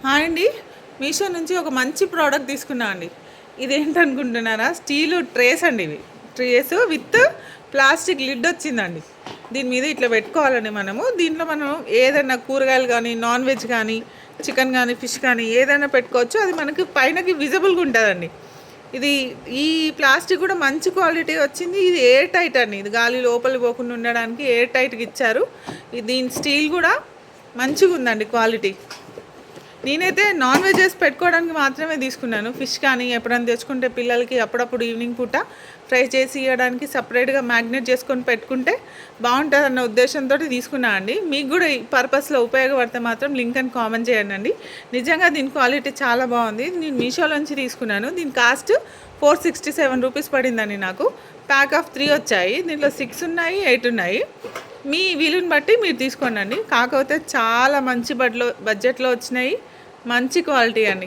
Hi అండి. మీషో నుంచి ఒక మంచి ప్రోడక్ట్ తీసుకున్నా అండి. ఇదేంటనుకుంటున్నారా? స్టీలు ట్రేస్ అండి. ఇవి ట్రేస్ విత్ ప్లాస్టిక్ లిడ్ వచ్చిందండి. దీని మీద ఇట్లా పెట్టుకోవాలండి. దీంట్లో మనం ఏదైనా కూరగాయలు కానీ, నాన్ వెజ్ కానీ, చికెన్ కానీ, ఫిష్ కానీ ఏదైనా పెట్టుకోవచ్చు. అది మనకి పైనకి విజిబుల్గా ఉంటుందండి. ఇది ఈ ప్లాస్టిక్ కూడా మంచి క్వాలిటీ వచ్చింది. ఇది ఎయిర్ టైట్ అండి. ఇది గాలి లోపలికి పోకుండా ఉండడానికి ఎయిర్ టైట్గా ఇచ్చారు. దీని స్టీల్ కూడా మంచిగా ఉందండి క్వాలిటీ. నేనైతే నాన్ వెజెస్ పెట్టుకోవడానికి మాత్రమే తీసుకున్నాను. ఫిష్ కానీ ఎప్పుడైనా తెచ్చుకుంటే పిల్లలకి అప్పుడప్పుడు ఈవినింగ్ పూట ఫ్రై చేసి ఇవ్వడానికి సపరేట్గా మ్యాగ్నేట్ చేసుకొని పెట్టుకుంటే బాగుంటుంది అన్న ఉద్దేశంతో తీసుకున్నా అండి. మీకు కూడా ఈ పర్పస్లో ఉపయోగపడితే మాత్రం లింక్ అని కామెంట్ చేయండి. నిజంగా దీని క్వాలిటీ చాలా బాగుంది. నేను మీషోలోంచి తీసుకున్నాను. దీని కాస్ట్ 467 రూపీస్ పడిందండి నాకు. ప్యాక్ ఆఫ్ 3 వచ్చాయి. దీంట్లో 6 ఉన్నాయి, 8 ఉన్నాయి. మీ వీలుని బట్టి మీరు తీసుకోండి. కాకపోతే చాలా మంచి బడ్జెట్లో వచ్చినాయి. మంచి క్వాలిటీ అండి.